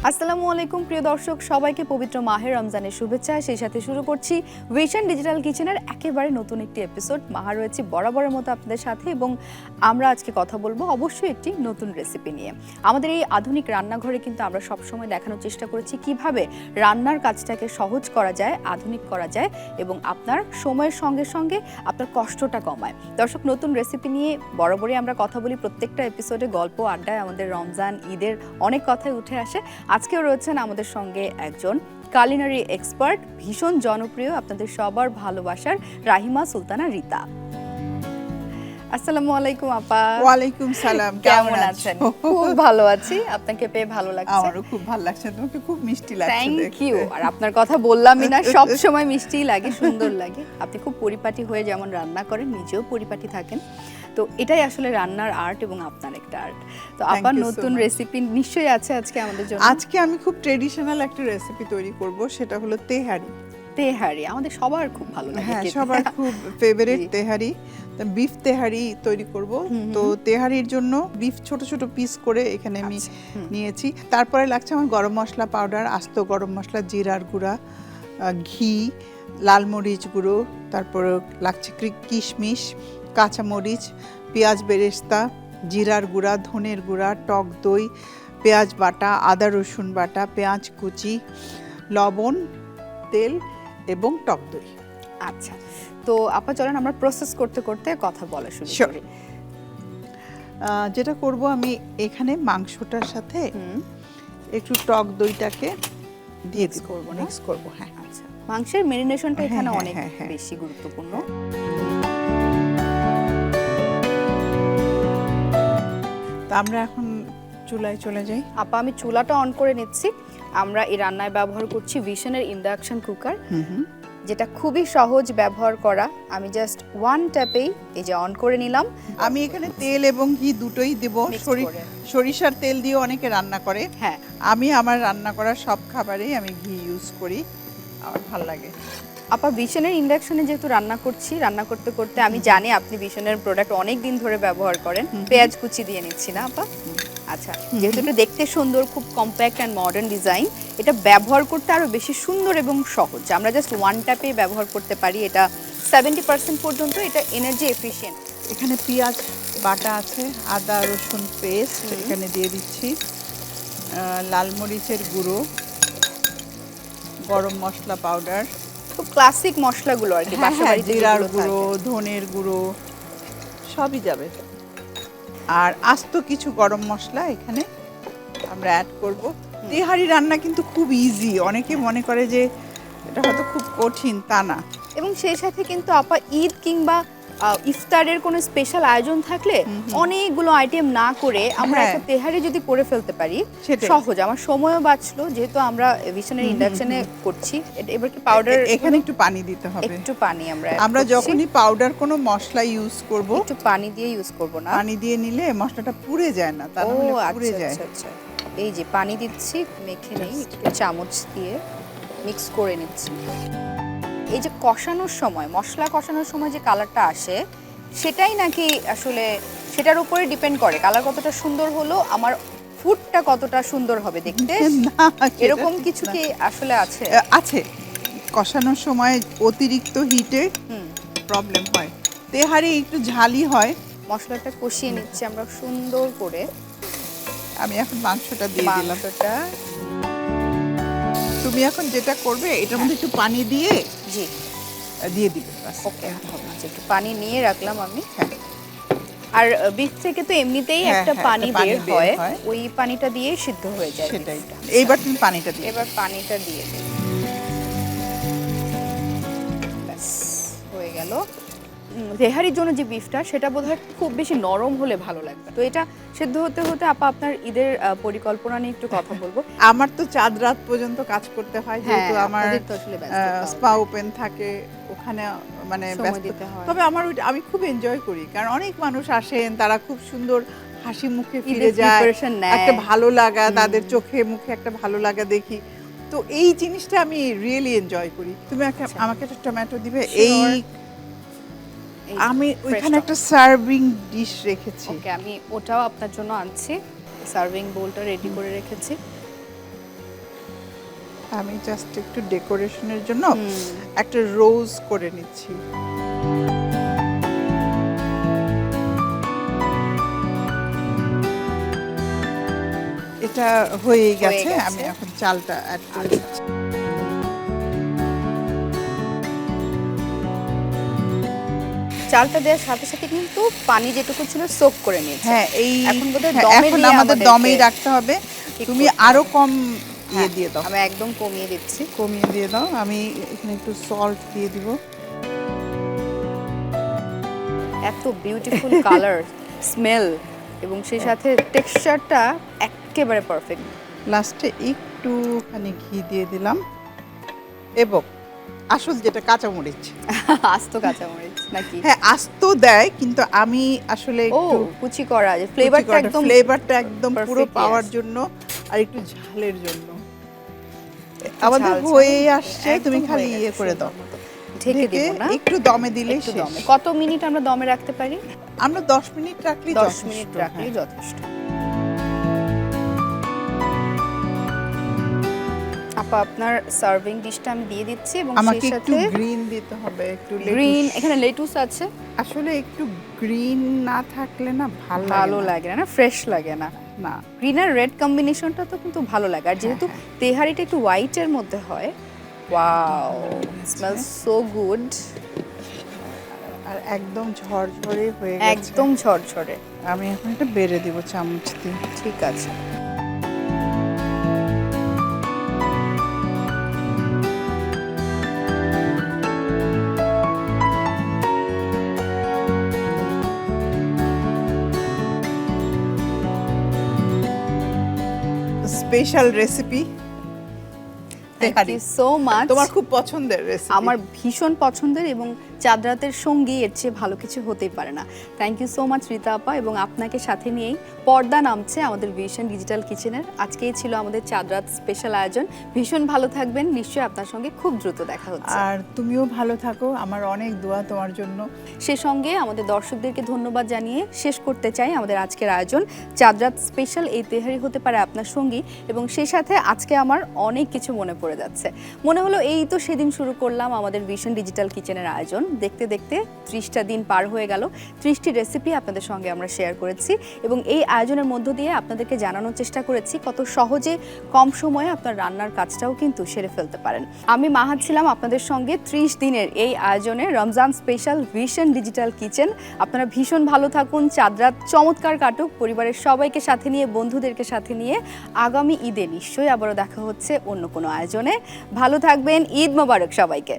আসসালামু আলাইকুম প্রিয় দর্শক, সবাইকে পবিত্র মাহে রমজানের শুভেচ্ছা। সেই সাথে শুরু করছি ভিশন ডিজিটাল কিচেনের একেবারে নতুন একটি এপিসোড। মাহা রয়েছে বরাবরের মতো আপনাদের সাথে এবং আমরা আজকে কথা বলবো অবশ্যই একটি নতুন রেসিপি নিয়ে। আমাদের এই আধুনিক রান্নাঘরে কিন্তু আমরা সবসময় দেখানোর চেষ্টা করেছি কিভাবে রান্নার কাজটাকে সহজ করা যায়, আধুনিক করা যায় এবং আপনার সময়ের সঙ্গে সঙ্গে আপনার কষ্টটা কমায়। দর্শক, নতুন রেসিপি নিয়ে বরাবরই আমরা কথা বলি, প্রত্যেকটা এপিসোডে গল্প আড্ডায় আমাদের রমজান ঈদের অনেক কথাই উঠে আসে। আজকেও রয়েছেন আমাদের সঙ্গে একজন কালিনারি এক্সপার্ট, ভীষণ জনপ্রিয়, আপনাদের সবার ভালোবাসার রাহিমা সুলতানা রিতা। আসসালামু আলাইকুম আপা। ওয়ালাইকুম সালাম, কেমন আছেন? খুব ভালো আছি, আপনাকে পেয়ে ভালো লাগছে। আমারও খুব ভালো লাগছে, তোমাকে খুব মিষ্টি লাগছে। Thank you. আর আপনার কথা বললামই না, সব সময় মিষ্টিই লাগে, সুন্দর লাগে। আপনি খুব পরিপাটি হয়ে যেমন রান্না করেন, নিজেও পরিপাটি থাকেন। তো এটাই আসলে রান্নার আর্ট এবং আপনার একটা আর্ট। তো আবার নতুন রেসিপি নিশ্চয়ই আছে আজকে আমাদের জন্য। আজকে আমি খুব ট্রেডিশনাল একটা রেসিপি তৈরি করব, সেটা হলো তেহারি। তেহারি আমাদের সবার খুব ভালো লাগে। হ্যাঁ, সবার খুব ফেভারিট তেহারি। বিফ তেহারি তৈরি করব। তো তেহারির জন্য বিফ ছোট ছোট পিস করে এখানে আমি নিয়েছি। তারপরে লাগছে আমার গরম মশলা পাউডার, আস্ত গরম মশলা, জিরার গুঁড়া, ঘি, লাল মরিচ গুঁড়ো, তারপরে লাগছে কিশমিশ, কাঁচামরিচ, পেঁয়াজ বেরেস্তা, জিরার গুঁড়া, ধনের গুঁড়া, টক দই, পেঁয়াজ বাটা, আদা রসুন বাটা, পেঁয়াজ কুচি, লবণ, তেল এবং টক দই। আচ্ছা, তো আপা চলেন আমরা প্রসেস করতে করতে কথা বলা শুরু করি। যেটা করব আমি এখানে মাংসটার সাথে একটু টক দইটাকে দিয়ে দিব, মিক্স করব। হ্যাঁ, আচ্ছা, মাংসের ম্যারিনেশনটা এখানে অনেক বেশি গুরুত্বপূর্ণ। তো আমরা এখন চুলায় চলে যাই। আপা আমি চুলাটা অন করে নিচ্ছি। আমরা এই রান্নায় ব্যবহার করছি ভিশনের ইন্ডাকশন কুকার, যেটা খুবই সহজ ব্যবহার করা। আমি জাস্ট ওয়ান ট্যাপেই এই যে অন করে নিলাম। আমি এখানে তেল এবং ঘি দুটোই দেব। সরিষার তেল দিয়ে অনেকে রান্না করে, হ্যাঁ, আমি আমার রান্না করা সব খাবারেই আমি ঘি ইউজ করি, আমার ভালো লাগে। আপা ভিশনের ইন্ডাকশনে যেহেতু রান্না করছি, রান্না করতে করতে আমি জানি আপনি ভিশনের প্রোডাক্ট অনেক দিন ধরে ব্যবহার করেন। পেঁয়াজ কুচি দিয়ে নিচ্ছি না আপা? আচ্ছা, যেহেতু এটা দেখতে সুন্দর, খুব কম্প্যাক্ট অ্যান্ড মডার্ন ডিজাইন, এটা ব্যবহার করতে আরো বেশি সুন্দর এবং সহজ। আমরা জাস্ট ওয়ান ট্যাপে ব্যবহার করতে পারি। এটা 70% পর্যন্ত এটা এনার্জি এফিশিয়েন্ট। এখানে পেঁয়াজ বাটা আছে, আদা রসুন পেস্ট এখানে দিয়ে দিচ্ছি, লাল মরিচের গুঁড়ো, গরম মশলা পাউডার, খুব ক্লাসিক মশলাগুলো আর কি, বাসাবাড়িতে জিরার গুঁড়ো, ধনের গুঁড়ো সবই যাবে। আর আস্ত কিছু গরম মশলা এখানে আমরা অ্যাড করব। তেহারি রান্না কিন্তু খুব ইজি, অনেকে মনে করে যে এটা হয়তো খুব কঠিন, তা না। এবং সেই সাথে কিন্তু আপা ঈদ কিংবা ইফতারের কোনো স্পেশাল আয়োজন থাকলে অনেকগুলো আইটেম না করে আমরা একটা তেহারি যদি করে ফেলতে পারি, সহজ, আমার সময়ও বাঁচলো। যেহেতু আমরা ভিশনের ইন্ডাকশনে করছি, এবার কি পাউডার এখানে একটু পানি দিতে হবে, একটু পানি আমরা যখনই পাউডার কোনো মশলা ইউজ করব একটু পানি দিয়ে ইউজ করব না, পানি দিয়ে নিলে মশলাটা পুড়ে যায় না, তা নাহলে পুড়ে যায়। আচ্ছা, এই যে পানি দিচ্ছি, মেখে নেই, একটু চামচ দিয়ে মিক্স করে নিচ্ছি। এই যে কষানোর সময়, মশলা কষানোর সময় যে কালারটা আসে, সেটাই নাকি আসলে সেটার উপরে ডিপেন্ড করে কালার কতটা সুন্দর হলো, আমার ফুডটা কতটা সুন্দর হবে দেখতে। এরকম কিছু কি আসলে আছে? আছে, কষানোর সময় অতিরিক্ত হিটে প্রবলেম হয়, তেহারি একটু ঝালি হয়। মশলাটা কষিয়ে নিচ্ছি আমরা সুন্দর করে। আমি এখন মাংসটা দিয়ে দিলাম। তুমি এখন যেটা করবে, এটার মধ্যে একটু পানি দিয়ে দিয়ে দিবে। ওকে, একটু পানি নিয়ে রাখলাম আমি। আর বিফ থেকে তো এমনিতেই একটা পানি বের হয়, ওই পানিটা দিয়ে সিদ্ধ হয়ে যায়। সেটাই। এইবার তুমি পানিটা দিয়ে, এবার পানিটা দিয়ে দিই, ব্যাস হয়ে গেল। তেহারির জন্য যে বিফটা, সেটা বোধহয় খুব বেশি নরম হলে ভালো লাগবে। তো এটা সিদ্ধ হতে হতে আপা আপনার ঈদের পরিকল্পনা নিয়ে একটু কথা বলবো। আমার তো চাঁদ রাত পর্যন্ত কাজ করতে হয়, যেহেতু আমার স্পা ওপেন থাকে, ওখানে মানে ব্যস্ত। তবে আমি খুব এনজয় করি, কারণ অনেক মানুষ আসেন, তারা খুব সুন্দর হাসি মুখে ফিরে যায়, একটা ভালো লাগা তাদের চোখে মুখে, একটা ভালো লাগা দেখি। তো এই জিনিসটা আমি রিয়েলি এনজয় করি। তুমি আমাকে একটা টমেটো দিবে। আমি ওইখানে একটা সার্ভিং ডিশ রেখেছি, ওকে, আমি ওটাও আপনার জন্য আনছি। সার্ভিং বোলটা রেডি করে রেখেছি। আমি জাস্ট একটু ডেকোরেশনের জন্য একটা রোজ করে নিচ্ছি। এটা হয়ে গেছে, আমি এখন চালটা অ্যাড করে দিচ্ছি। চালটা দেওয়ার সাথে সাথে কিন্তু পানি যেটুকু ছিল সোক করে নিয়েছে। হ্যাঁ, এই এখন বোধহয় হ্যাঁ, দমে এখন দিয়ে আমাদের দমেই আমাদেরকে রাখতে হবে। ঠিক তুমি করতে আরো হবে। কম হ্যাঁ, দিয়ে দাও। আমি একদম কমিয়ে দিচ্ছি। কমিয়ে দিয়ে দাও। আমি এখানে একটু সল্ট দিয়ে দিব। এত বিউটিফুল কালার, স্মেল এবং সেই সাথে টেক্সচারটা একেবারে পারফেক্ট। লাস্টে একটুখানি ঘি দিয়ে দিলাম এবং আসল যেটা কাঁচামরিচ। আস্ত কাঁচামরিচ নাকি? হ্যাঁ, আস্ত দেয়, কিন্তু আমি আসলে ও একটু কুচি করা, যে ফ্লেভারটা একদম পুরো perfectly পাওয়ার আসে। জন্য আর একটু ঝালের জন্য। আমাদের ঝাল ঝাল। হয়ে আসছে, একদম তুমি খালি হয়ে ইয়ে গেছে, করে দাও। সুন্দর মতো। ঢেকে ঢেকে দেব না? একটু দমে দিলে একটু শেষ। দমে। কত মিনিট আমরা দমে রাখতে পারি? আমরা 10 মিনিট রাখলেই 10 যথেষ্ট। মিনিট রাখলেই হ্যাঁ। যথেষ্ট। আপা, আপনার সার্ভিং ডিশটা আমি দিয়ে দিচ্ছি এবং আমাকে সেই একটু সাথে গ্রিন দিতে হবে, একটু গ্রিন, লেটুস। এখানে লেটুস আছে। আসলে একটু গ্রিন না থাকলে না ভালো ভালো লাগে লাগে না, ফ্রেশ লাগে না। না। গ্রিন আর রেড কম্বিনেশনটা তো কিন্তু ভালো লাগে, আর যেহেতু তেহারিটা একটু হোয়াইটের মধ্যে হয়। Wow, smells so good. আর একদম ঝরঝরে হয়ে গেছে। একদম ঝরঝরে। আমি এখন এটা বেড়ে দিব চামচ দিয়ে। ঠিক আছে। স্পেশাল রেসিপি থ্যাংক তেহারি। You so much. তোমার খুব পছন্দের রেসিপি। আমার ভীষণ পছন্দের, এবং চাঁদ রাতের সঙ্গী এর চেয়ে ভালো কিছু হতেই পারে না। Thank you so much Rita আপা, এবং আপনাকে সাথে নিয়েই পর্দা নামছে আমাদের ভিশন ডিজিটাল কিচেনের। আজকেই ছিল আমাদের চাঁদ রাত স্পেশাল আয়োজন। ভীষণ ভালো থাকবেন, নিশ্চয়ই আপনার সঙ্গে খুব দ্রুত দেখা হচ্ছে। আর তুমিও ভালো থাকো, আমার অনেক দোয়া তোমার জন্য। সে সঙ্গে আমাদের দর্শকদেরকে ধন্যবাদ জানিয়ে শেষ করতে চাই আমাদের আজকের আয়োজন। চাঁদ রাত স্পেশাল এই তেহারি হতে পারে আপনার সঙ্গী, এবং সেই সাথে আজকে আমার অনেক কিছু মনে পড়ে যাচ্ছে। মনে হলো এই তো সেদিন শুরু করলাম আমাদের ভিশন ডিজিটাল কিচেনের আয়োজন, দেখতে দেখতে 30টা দিন পার হয়ে গেল। 30টি রেসিপি আপনাদের সঙ্গে আমরা শেয়ার করেছি, এবং এই আয়োজনের মধ্য দিয়ে আপনাদেরকে জানানোর চেষ্টা করেছি কত সহজে কম সময়ে আপনার রান্নার কাজটাও কিন্তু সেরে ফেলতে পারেন। আমি মাহাত ছিলাম আপনাদের সঙ্গে 30 দিনের এই আয়োজনে, Ramzan special vision digital kitchen. আপনারা ভীষণ ভালো থাকুন, চাঁদ রাত চমৎকার কাটুক, পরিবারের সবাইকে সাথে নিয়ে, বন্ধুদেরকে সাথে নিয়ে। আগামী ঈদে নিশ্চয়ই আবারও দেখা হচ্ছে অন্য কোনো আয়োজনে। ভালো থাকবেন, ঈদ মোবারক সবাইকে।